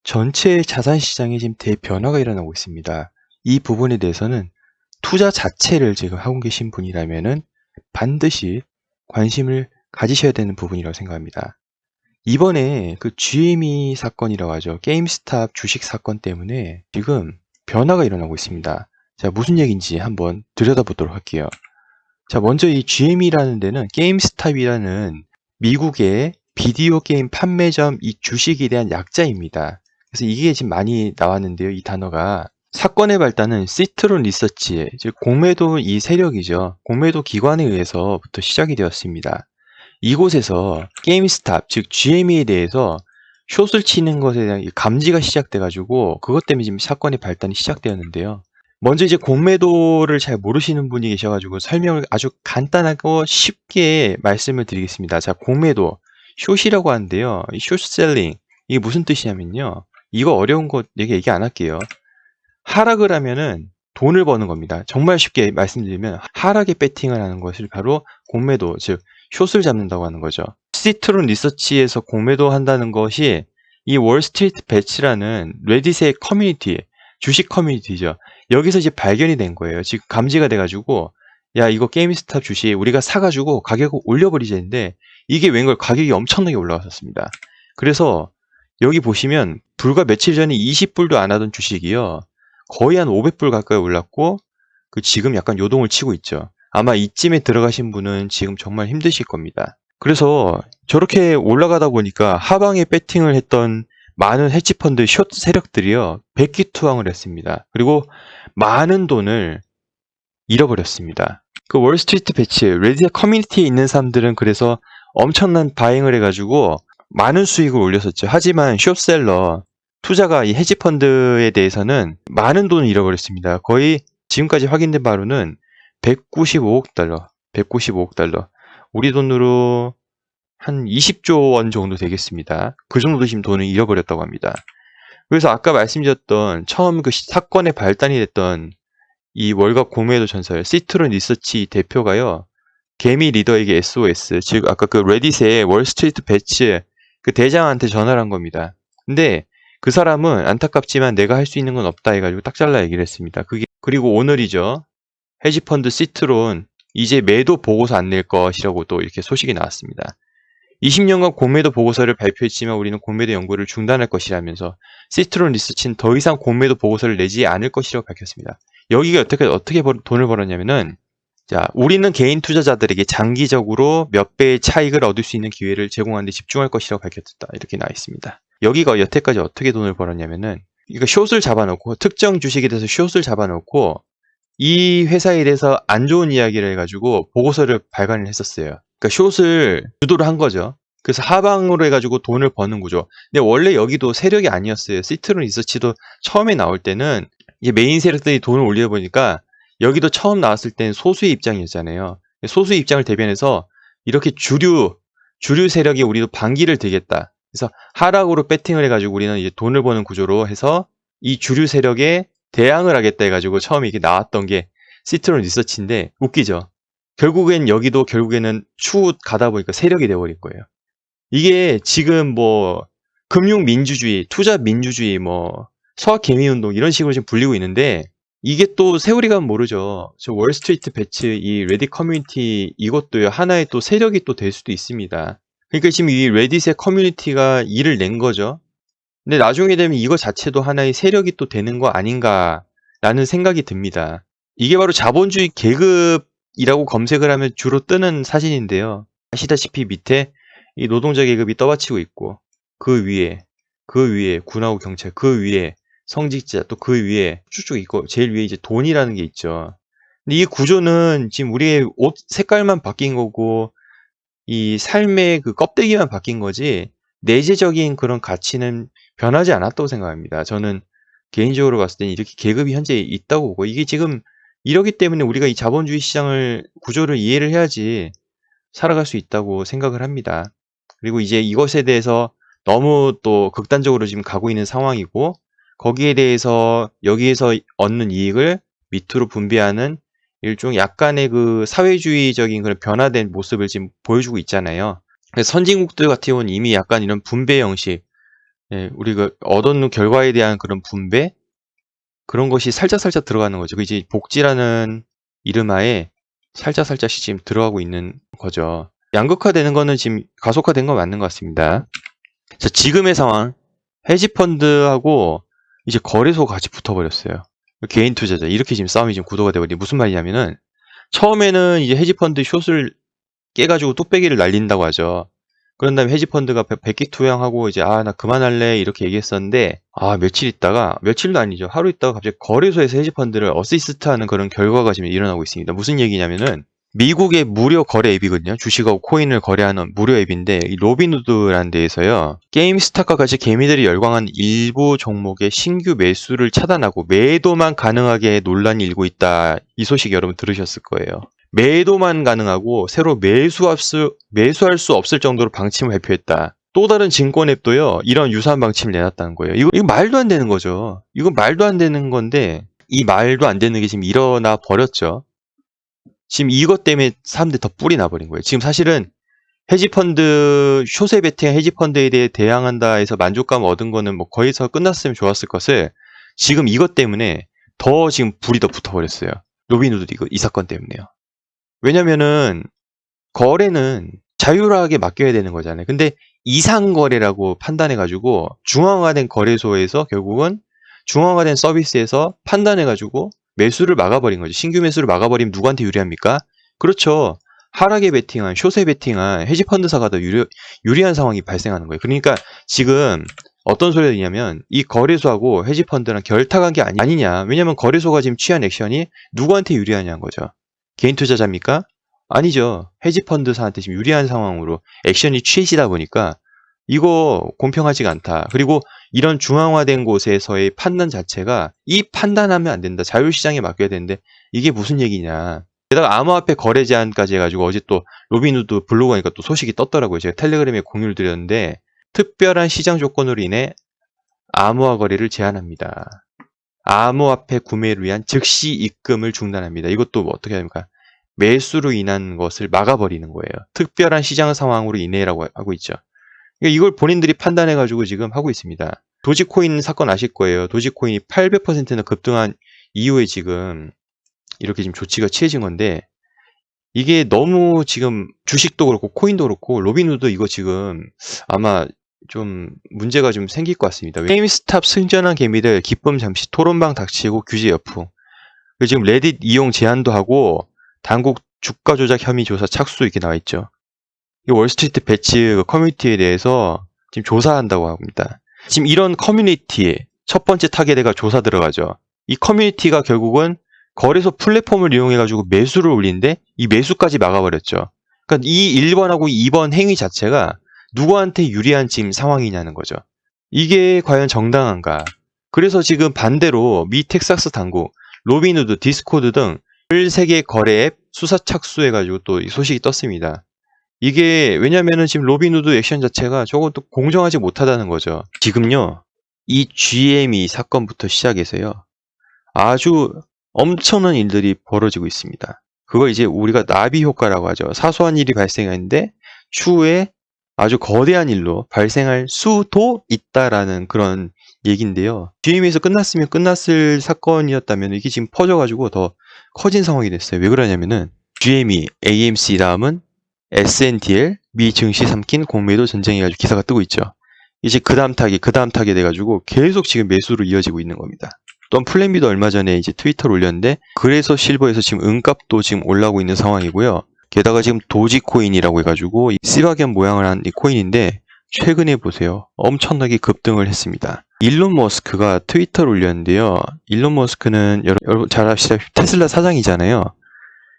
전체 자산 시장에 지금 대변화가 일어나고 있습니다. 이 부분에 대해서는 투자 자체를 지금 하고 계신 분이라면은 반드시 관심을 가지셔야 되는 부분이라고 생각합니다. 이번에 그 GME 사건이라고 하죠. 게임스탑 주식 사건 때문에 지금 변화가 일어나고 있습니다. 자, 무슨 얘기인지 한번 들여다보도록 할게요. 자, 먼저 이 GME라는 데는 게임스탑이라는 미국의 비디오 게임 판매점 이 주식에 대한 약자입니다. 그래서 이게 지금 많이 나왔는데요. 이 단어가 사건의 발단은 시트론 리서치, 즉 공매도 이 세력이죠. 공매도 기관에 의해서부터 시작이 되었습니다. 이곳에서 게임스탑, 즉 GME에 대해서 숏을 치는 것에 대한 감지가 시작돼가지고 그것 때문에 지금 사건의 발단이 시작되었는데요. 먼저 이제 공매도를 잘 모르시는 분이 계셔가지고 설명을 아주 간단하고 쉽게 말씀을 드리겠습니다. 자, 공매도, 숏이라고 하는데요. 이 숏셀링, 이게 무슨 뜻이냐면요. 이거 어려운 거 얘기 안 할게요. 하락을 하면은 돈을 버는 겁니다. 정말 쉽게 말씀드리면 하락에 배팅을 하는 것을 바로 공매도, 즉 숏을 잡는다고 하는 거죠. 시트론 리서치에서 공매도 한다는 것이 이 월스트리트 배치라는 레딧의 커뮤니티, 주식 커뮤니티죠. 여기서 이제 발견이 된 거예요. 지금 감지가 돼가지고 야, 이거 게임스탑 주식 우리가 사가지고 가격을 올려버리자 했는데 이게 웬걸 가격이 엄청나게 올라왔었습니다. 그래서 여기 보시면 불과 며칠 전에 20불도 안 하던 주식이요. 거의 한 500불 가까이 올랐고 지금 약간 요동을 치고 있죠. 아마 이쯤에 들어가신 분은 지금 정말 힘드실 겁니다. 그래서 저렇게 올라가다 보니까 하방에 배팅을 했던 많은 헤지펀드 숏 세력들이요. 백기투항을 했습니다. 그리고 많은 돈을 잃어버렸습니다. 그 월스트리트 배치, 레딧 커뮤니티에 있는 사람들은 그래서 엄청난 바잉을 해가지고 많은 수익을 올렸었죠. 하지만 숏셀러, 투자가 이 헤지펀드에 대해서는 많은 돈을 잃어버렸습니다. 거의 지금까지 확인된 바로는 195억 달러, 195억 달러. 우리 돈으로 한 20조 원 정도 되겠습니다. 그 정도 지금 돈을 잃어버렸다고 합니다. 그래서 아까 말씀드렸던 처음 그 사건의 발단이 됐던 이 월갑 공매도 전설, 시트론 리서치 대표가요. 개미 리더에게 SOS, 즉 아까 그 레딧의 월스트리트 배치 그 대장한테 전화를 한 겁니다. 근데 그 사람은 안타깝지만 내가 할 수 있는 건 없다 해가지고 딱 잘라 얘기를 했습니다. 그리고 오늘이죠. 헤지펀드 시트론 이제 매도 보고서 안 낼 것이라고 또 이렇게 소식이 나왔습니다. 20년간 공매도 보고서를 발표했지만 우리는 공매도 연구를 중단할 것이라면서 시트론 리서치는 더 이상 공매도 보고서를 내지 않을 것이라고 밝혔습니다. 여기가 어떻게 돈을 벌었냐면은 자, 우리는 개인 투자자들에게 장기적으로 몇 배의 차익을 얻을 수 있는 기회를 제공하는 데 집중할 것이라고 밝혔다. 이렇게 나와 있습니다. 여기가 여태까지 어떻게 돈을 벌었냐면은 이거 숏을 잡아놓고 특정 주식에 대해서 숏을 잡아놓고 이 회사에 대해서 안 좋은 이야기를 해가지고 보고서를 발간을 했었어요. 그러니까 숏을 주도를 한 거죠. 그래서 하방으로 해가지고 돈을 버는 구조. 근데 원래 여기도 세력이 아니었어요. 시트론 리서치도 처음에 나올 때는 이게 메인 세력들이 돈을 올려보니까 여기도 처음 나왔을 땐 소수의 입장이었잖아요. 소수의 입장을 대변해서 이렇게 주류 세력이 우리도 반기를 들겠다. 그래서 하락으로 배팅을 해가지고 우리는 이제 돈을 버는 구조로 해서 이 주류 세력에 대항을 하겠다 해가지고 처음에 이게 나왔던 게 시트론 리서치인데 웃기죠. 결국에는 추후 가다 보니까 세력이 돼버릴 거예요. 이게 지금 뭐 금융민주주의, 투자민주주의, 뭐 서학개미운동 이런 식으로 지금 불리고 있는데 이게 또 세월이 가면 모르죠. 저 월스트리트 배치 이 레딧 커뮤니티 이것도요 하나의 또 세력이 또 될 수도 있습니다. 그러니까 지금 이 레딧의 커뮤니티가 일을 낸 거죠. 근데 나중에 되면 이거 자체도 하나의 세력이 또 되는 거 아닌가라는 생각이 듭니다. 이게 바로 자본주의 계급이라고 검색을 하면 주로 뜨는 사진인데요. 아시다시피 밑에 이 노동자 계급이 떠받치고 있고 그 위에 군하고 경찰, 그 위에 성직자, 또 그 위에 쭉쭉 있고 제일 위에 이제 돈이라는 게 있죠. 근데 이 구조는 지금 우리의 옷 색깔만 바뀐 거고 이 삶의 그 껍데기만 바뀐 거지 내재적인 그런 가치는 변하지 않았다고 생각합니다. 저는 개인적으로 봤을 때는 이렇게 계급이 현재 있다고 보고 이게 지금 이러기 때문에 우리가 이 자본주의 시장을 구조를 이해를 해야지 살아갈 수 있다고 생각을 합니다. 그리고 이제 이것에 대해서 너무 또 극단적으로 지금 가고 있는 상황이고 거기에 대해서 여기에서 얻는 이익을 밑으로 분배하는 일종 약간의 그 사회주의적인 그런 변화된 모습을 지금 보여주고 있잖아요. 그래서 선진국들 같은 경우는 이미 약간 이런 분배 형식, 예, 우리가 얻은 결과에 대한 그런 분배 그런 것이 살짝살짝 들어가는 거죠. 그 이제 복지라는 이름하에 살짝살짝씩 지금 들어가고 있는 거죠. 양극화되는 거는 지금 가속화된 건 맞는 것 같습니다. 자, 지금의 상황 헤지펀드하고 이제 거래소가 같이 붙어버렸어요. 개인 투자자 이렇게 지금 싸움이 지금 구도가 돼버리니 무슨 말이냐면은 처음에는 이제 헤지펀드 숏을 깨가지고 뚝배기를 날린다고 하죠. 그런 다음에 헤지펀드가 백기 투영하고 이제 나 그만할래 이렇게 얘기했었는데 며칠 있다가 며칠도 아니죠. 하루 있다가 갑자기 거래소에서 헤지펀드를 어시스트하는 그런 결과가 지금 일어나고 있습니다. 무슨 얘기냐면은 미국의 무료 거래 앱이거든요. 주식하고 코인을 거래하는 무료 앱인데 이 로빈후드라는 데에서요. 게임스탑과 같이 개미들이 열광한 일부 종목의 신규 매수를 차단하고 매도만 가능하게 논란이 일고 있다. 이 소식 여러분 들으셨을 거예요. 매도만 가능하고 새로 매수할 수 없을 정도로 방침을 발표했다. 또 다른 증권 앱도요. 이런 유사한 방침을 내놨다는 거예요. 이거 말도 안 되는 거죠. 이건 말도 안 되는 건데 이 말도 안 되는 게 지금 일어나 버렸죠. 지금 이것 때문에 사람들이 더 뿔이 나버린 거예요. 지금 사실은 헤지펀드, 숏에 베팅한 헤지펀드에 대해 대항한다 해서 만족감을 얻은 거는 뭐 거기서 끝났으면 좋았을 것을 지금 이것 때문에 더 지금 불이 더 붙어버렸어요. 로빈후드 이 사건 때문에요. 왜냐면은 거래는 자유하게 맡겨야 되는 거잖아요. 근데 이상거래라고 판단해가지고 중앙화된 거래소에서 결국은 중앙화된 서비스에서 판단해가지고 매수를 막아버린 거죠. 신규 매수를 막아버리면 누구한테 유리합니까? 그렇죠. 하락에 베팅한, 숏에 베팅한 헤지펀드사가 더 유리한 상황이 발생하는 거예요. 그러니까 지금 어떤 소리가 있냐면 이 거래소하고 헤지펀드랑 결탁한 게 아니냐. 왜냐면 거래소가 지금 취한 액션이 누구한테 유리하냐는 거죠. 개인 투자자입니까? 아니죠. 헤지펀드사한테 지금 유리한 상황으로 액션이 취해지다 보니까 이거 공평하지가 않다. 그리고 이런 중앙화된 곳에서의 판단 자체가 이 판단하면 안 된다. 자유시장에 맡겨야 되는데 이게 무슨 얘기냐. 게다가 암호화폐 거래 제한까지 해가지고 어제 또 로빈후드 블로그니까 또 소식이 떴더라고요. 제가 텔레그램에 공유를 드렸는데 특별한 시장 조건으로 인해 암호화 거래를 제한합니다. 암호화폐 구매를 위한 즉시 입금을 중단합니다. 이것도 뭐 어떻게 합니까? 매수로 인한 것을 막아버리는 거예요. 특별한 시장 상황으로 인해라고 하고 있죠. 이걸 본인들이 판단해가지고 지금 하고 있습니다. 도지코인 사건 아실 거예요. 도지코인이 800%나 급등한 이후에 지금 이렇게 지금 조치가 취해진 건데 이게 너무 지금 주식도 그렇고 코인도 그렇고 로빈후드 이거 지금 아마 좀 문제가 좀 생길 것 같습니다. 게임스탑 승전한 개미들 기쁨 잠시 토론방 닥치고 규제 여풍. 지금 레딧 이용 제한도 하고 당국 주가 조작 혐의 조사 착수 이렇게 나와 있죠. 이 월스트리트 배치 커뮤니티에 대해서 지금 조사한다고 합니다. 지금 이런 커뮤니티 첫 번째 타겟에가 조사 들어가죠. 이 커뮤니티가 결국은 거래소 플랫폼을 이용해가지고 매수를 올리는데 이 매수까지 막아버렸죠. 그러니까 이 1번하고 2번 행위 자체가 누구한테 유리한 지금 상황이냐는 거죠. 이게 과연 정당한가? 그래서 지금 반대로 미 텍사스 당국, 로빈후드, 디스코드 등 13개 거래 앱 수사 착수해가지고 또 이 소식이 떴습니다. 이게 왜냐면은 지금 로빈후드 액션 자체가 저것도 공정하지 못하다는 거죠. 지금요, 이 GME 사건부터 시작해서요, 아주 엄청난 일들이 벌어지고 있습니다. 그걸 이제 우리가 나비 효과라고 하죠. 사소한 일이 발생하는데 추후에 아주 거대한 일로 발생할 수도 있다라는 그런 얘기인데요. GM에서 끝났으면 끝났을 사건이었다면 이게 지금 퍼져가지고 더 커진 상황이 됐어요. 왜 그러냐면은 GME, AMC 다음은 SNDL, 미 증시 삼킨 공매도 전쟁이 가지고 기사가 뜨고 있죠. 이제 그 다음 타겟 돼가지고 계속 지금 매수로 이어지고 있는 겁니다. 또한 플랜비도 얼마 전에 이제 트위터를 올렸는데 그래서 실버에서 지금 은값도 지금 올라오고 있는 상황이고요. 게다가 지금 도지코인이라고 해가지고 씨바견 모양을 한 이 코인인데 최근에 보세요. 엄청나게 급등을 했습니다. 일론 머스크가 트위터를 올렸는데요. 일론 머스크는 여러분 잘 아시다시피 테슬라 사장이잖아요.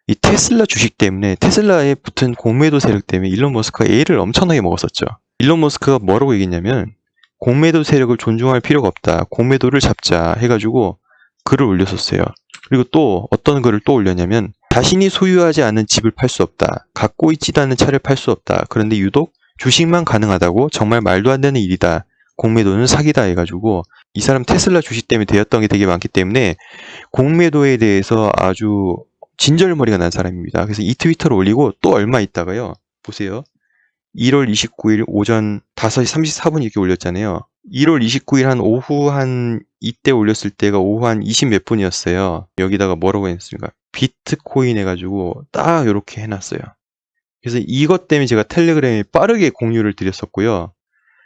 이 테슬라 주식 때문에 테슬라에 붙은 공매도 세력 때문에 일론 머스크가 애를 엄청나게 먹었었죠. 일론 머스크가 뭐라고 얘기했냐면 공매도 세력을 존중할 필요가 없다. 공매도를 잡자 해가지고 글을 올렸었어요. 그리고 또 어떤 글을 또 올렸냐면 자신이 소유하지 않은 집을 팔 수 없다. 갖고 있지도 않은 차를 팔 수 없다. 그런데 유독 주식만 가능하다고 정말 말도 안 되는 일이다. 공매도는 사기다 해가지고 이 사람 테슬라 주식 때문에 되었던 게 되게 많기 때문에 공매도에 대해서 아주 진절머리가 난 사람입니다. 그래서 이 트위터를 올리고 또 얼마 있다가요. 보세요. 1월 29일 오전 5시 34분 이렇게 올렸잖아요. 1월 29일 한 오후 한 이때 올렸을 때가 오후 한 20 몇 분이었어요. 여기다가 뭐라고 했습니까? 비트코인 해가지고 딱 이렇게 해놨어요. 그래서 이것 때문에 제가 텔레그램에 빠르게 공유를 드렸었고요.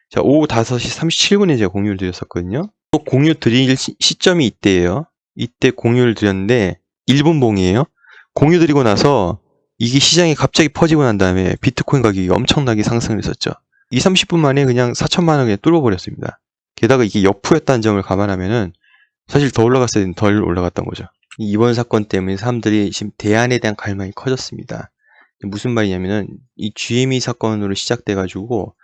자, 오후 5시 37분에 제가 공유를 드렸었거든요. 또 공유 드릴 시점이 이때예요. 이때 공유를 드렸는데 1분 봉이에요. 공유 드리고 나서 이게 시장에 갑자기 퍼지고 난 다음에 비트코인 가격이 엄청나게 상승을 했었죠. 2, 30분 만에 그냥 4천만 원 그냥 뚫어버렸습니다. 게다가 이게 역푸였다는 점을 감안하면은 사실 더 올라갔어야 되는데 덜 올라갔던 거죠. 이번 사건 때문에 사람들이 지금 대안에 대한 갈망이 커졌습니다. 무슨 말이냐면은 이 GME 사건으로 시작돼가지고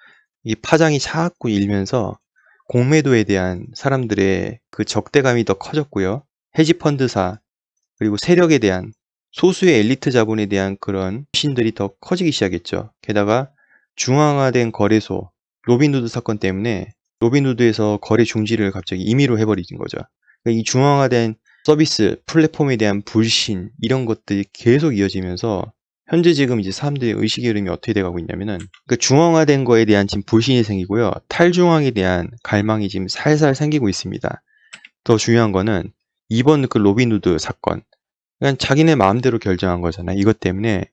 이 파장이 자꾸 일면서 공매도에 대한 사람들의 그 적대감이 더 커졌고요. 헤지펀드사 그리고 세력에 대한 소수의 엘리트 자본에 대한 그런 신들이 더 커지기 시작했죠. 게다가 중앙화된 거래소 로빈후드 사건 때문에 로빈후드에서 거래 중지를 갑자기 임의로 해버린 거죠. 그러니까 이 중앙화된 서비스 플랫폼에 대한 불신 이런 것들이 계속 이어지면서 현재 지금 이제 사람들의 의식의 흐름이 어떻게 돼가고 있냐면은 그러니까 중앙화된 거에 대한 지금 불신이 생기고요. 탈중앙에 대한 갈망이 지금 살살 생기고 있습니다. 더 중요한 거는 이번 그 로빈후드 사건 그냥 자기네 마음대로 결정한 거잖아요. 이것 때문에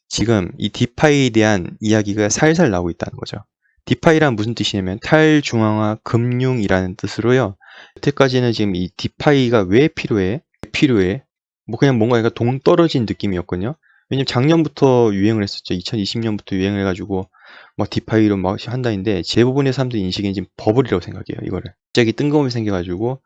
지금 이 디파이에 대한 이야기가 살살 나오고 있다는 거죠. 디파이란 무슨 뜻이냐면 탈중앙화 금융이라는 뜻으로요. 여태까지는 지금 이 디파이가 왜 필요해? 뭐 그냥 뭔가 약간 동떨어진 느낌이었거든요. 왜냐면 작년부터 유행을 했었죠. 2020년부터 유행을 해가지고 막 디파이로 막 한다는데 제 부분의 사람들 인식은 지금 버블이라고 생각해요. 이거를 갑자기 뜬금없이 생겨가지고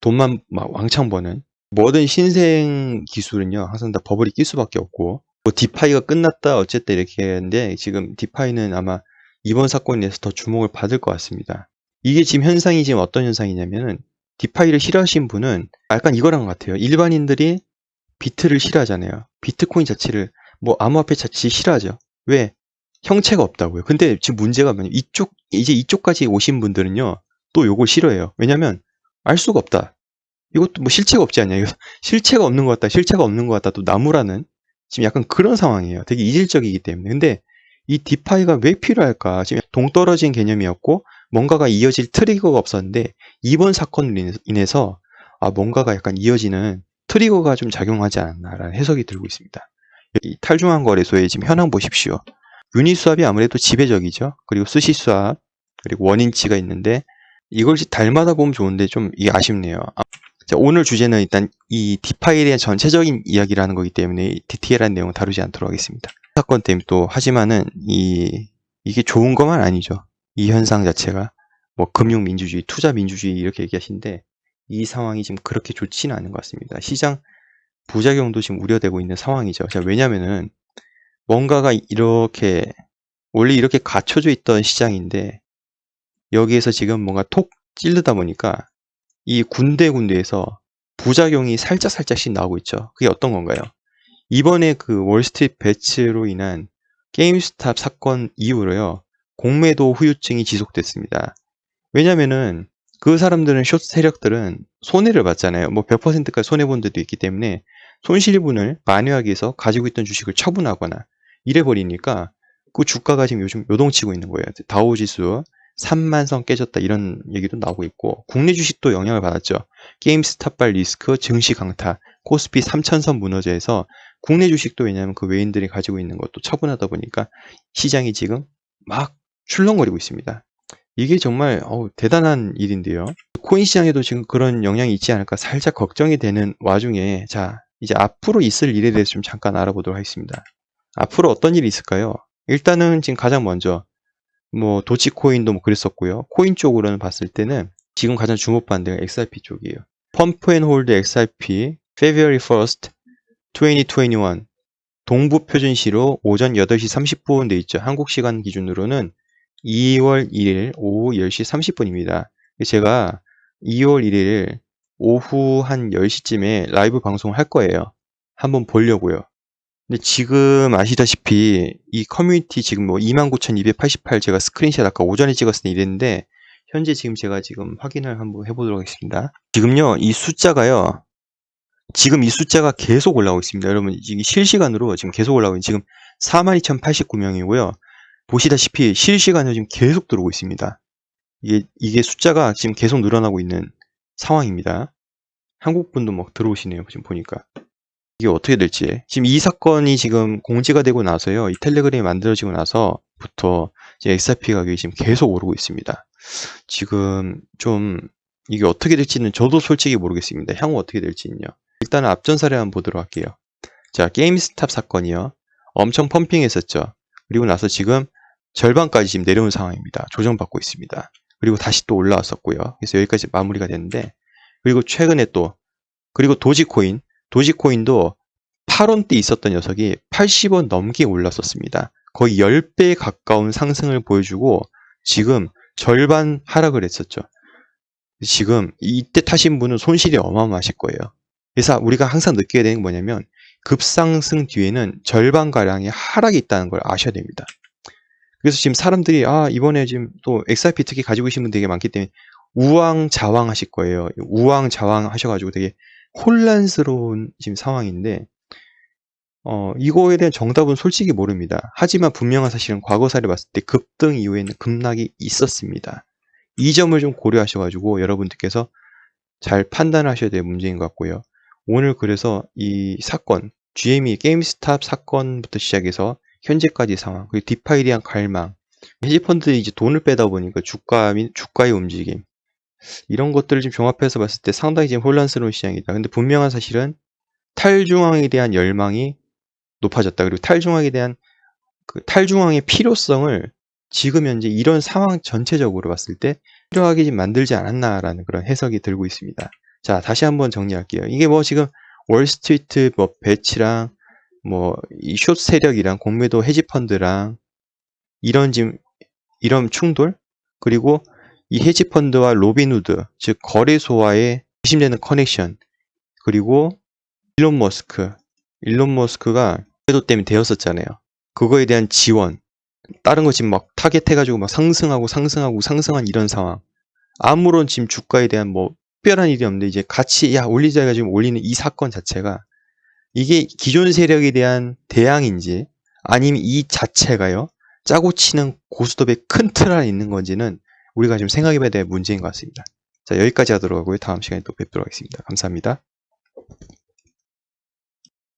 돈만 막 왕창 버는 모든 신생 기술은요 항상 다 버블이 낄 수밖에 없고 뭐 디파이가 끝났다 어쨌든 이렇게 했는데 지금 디파이는 아마 이번 사건에 대해서 더 주목을 받을 것 같습니다. 이게 지금 현상이 지금 어떤 현상이냐면은 디파이를 싫어하시는 분은 약간 이거랑 같아요. 일반인들이 비트를 싫어하잖아요. 비트코인 자체를 뭐 암호화폐 자체 싫어하죠. 왜? 형체가 없다고요. 근데 지금 문제가 뭐냐면 이제 이쪽까지 오신 분들은요 또 요걸 싫어해요. 왜냐면 알 수가 없다. 이것도 뭐 실체가 없지 않냐. 이거 실체가 없는 것 같다. 실체가 없는 것 같다. 또 나무라는 지금 약간 그런 상황이에요. 되게 이질적이기 때문에. 근데 이 디파이가 왜 필요할까? 지금 동떨어진 개념이었고 뭔가가 이어질 트리거가 없었는데 이번 사건으로 인해서 뭔가가 약간 이어지는 트리거가 좀 작용하지 않았나라는 해석이 들고 있습니다. 이 탈중앙 거래소의 지금 현황 보십시오. 유니스왑이 아무래도 지배적이죠. 그리고 스시스왑 그리고 원인치가 있는데 이걸 달마다 보면 좋은데 좀 이게 아쉽네요. 자, 오늘 주제는 일단 이 디파이에 대한 전체적인 이야기를 하는 거기 때문에 디테일한 내용은 다루지 않도록 하겠습니다. 사건 때문에 또 하지만은 이게 좋은 것만 아니죠. 이 현상 자체가 뭐 금융민주주의, 투자민주주의 이렇게 얘기하시는데 이 상황이 지금 그렇게 좋지는 않은 것 같습니다. 시장 부작용도 지금 우려되고 있는 상황이죠. 자, 왜냐면은 뭔가가 이렇게 원래 이렇게 갖춰져 있던 시장인데 여기에서 지금 뭔가 톡 찌르다 보니까 이 군데군데에서 부작용이 살짝씩 나오고 있죠. 그게 어떤 건가요? 이번에 그 월스트리트 배츠로 인한 게임스탑 사건 이후로요. 공매도 후유증이 지속됐습니다. 왜냐면은 그 사람들은 숏 세력들은 손해를 봤잖아요. 뭐 100%까지 손해본 데도 있기 때문에 손실분을 만회하기 위해서 가지고 있던 주식을 처분하거나 이래버리니까 그 주가가 지금 요즘 요동치고 있는 거예요. 다우지수 3만 선 깨졌다 이런 얘기도 나오고 있고 국내 주식도 영향을 받았죠. 게임스탑발 리스크, 증시 강타, 코스피 3,000선 무너져 해서 국내 주식도 왜냐하면 그 외인들이 가지고 있는 것도 처분하다 보니까 시장이 지금 막 출렁거리고 있습니다. 이게 정말 대단한 일인데요. 코인 시장에도 지금 그런 영향이 있지 않을까 살짝 걱정이 되는 와중에 자 이제 앞으로 있을 일에 대해서 좀 잠깐 알아보도록 하겠습니다. 앞으로 어떤 일이 있을까요? 일단은 지금 가장 먼저 뭐 도치코인도 뭐 그랬었고요. 코인 쪽으로는 봤을 때는 지금 가장 주목받는 데가 XRP 쪽이에요. 펌프 앤 홀드 XRP February 1st 2021 동부 표준시로 오전 8시 30분 돼 있죠. 한국 시간 기준으로는 2월 1일 오후 10시 30분입니다. 제가 2월 1일 오후 한 10시쯤에 라이브 방송을 할 거예요. 한번 보려고요. 근데 지금 아시다시피 이 커뮤니티 지금 뭐 29,288 제가 스크린샷 아까 오전에 찍었을 때 이랬는데 현재 지금 제가 지금 확인을 한번 해보도록 하겠습니다. 지금요 이 숫자가요 지금 이 숫자가 계속 올라오고 있습니다. 여러분 이게 실시간으로 지금 계속 올라오고 있는 지금 42,089명이고요. 보시다시피 실시간으로 지금 계속 들어오고 있습니다. 이게 숫자가 지금 계속 늘어나고 있는 상황입니다. 한국 분도 막 들어오시네요. 지금 보니까. 이게 어떻게 될지. 지금 이 사건이 지금 공지가 되고 나서요. 이 텔레그램이 만들어지고 나서부터 이제 XRP 가격이 지금 계속 오르고 있습니다. 지금 좀 이게 어떻게 될지는 저도 솔직히 모르겠습니다. 향후 어떻게 될지는요. 일단은 앞전사를 한번 보도록 할게요. 자, 게임스탑 사건이요. 엄청 펌핑했었죠. 그리고 나서 지금 절반까지 지금 내려온 상황입니다. 조정받고 있습니다. 그리고 다시 또 올라왔었고요. 그래서 여기까지 마무리가 됐는데, 그리고 최근에 또, 그리고 도지코인도 8원대 있었던 녀석이 80원 넘게 올랐었습니다. 거의 10배 가까운 상승을 보여주고 지금 절반 하락을 했었죠. 지금 이때 타신 분은 손실이 어마어마하실 거예요. 그래서 우리가 항상 느끼게 되는 게 뭐냐면 급상승 뒤에는 절반가량의 하락이 있다는 걸 아셔야 됩니다. 그래서 지금 사람들이 이번에 지금 또 XRP 특히 가지고 계신 분 되게 많기 때문에 우왕좌왕 하실 거예요. 우왕좌왕 하셔가지고 되게 혼란스러운 지금 상황인데 이거에 대한 정답은 솔직히 모릅니다. 하지만 분명한 사실은 과거사를 봤을 때 급등 이후에는 급락이 있었습니다. 이 점을 좀 고려하셔가지고 여러분들께서 잘 판단하셔야 될 문제인 것 같고요. 오늘 그래서 이 사건, GME 게임스탑 사건부터 시작해서 현재까지 상황, 그리고 디파이에 대한 갈망, 헤지펀드들이 이제 돈을 빼다 보니까 주가의 움직임, 이런 것들을 좀 종합해서 봤을 때 상당히 지금 혼란스러운 시장이다. 근데 분명한 사실은 탈중앙에 대한 열망이 높아졌다. 그리고 탈중앙에 대한 그 탈중앙의 필요성을 지금 현재 이런 상황 전체적으로 봤을 때 필요하게 좀 만들지 않았나라는 그런 해석이 들고 있습니다. 자, 다시 한번 정리할게요. 이게 뭐 지금 월스트리트 뭐 배치랑 뭐 이 숏 세력이랑 공매도 헤지펀드랑 이런 충돌, 그리고 이 헤지펀드와 로빈후드, 즉 거래소와의 의심되는 커넥션, 그리고 일론 머스크가 공매도 때문에 되었었잖아요. 그거에 대한 지원, 다른 거 지금 막 타겟해가지고 막 상승한 이런 상황. 아무런 지금 주가에 대한 뭐 특별한 일이 없는데 이제 같이 올리자 해가지고 올리는 이 사건 자체가 이게 기존 세력에 대한 대항인지 아니면 이 자체가요 짜고 치는 고스톱의 큰 틀 안에 있는 건지는 우리가 좀 생각해봐야 될 문제인 것 같습니다. 자, 여기까지 하도록 하고요. 다음 시간에 또 뵙도록 하겠습니다. 감사합니다.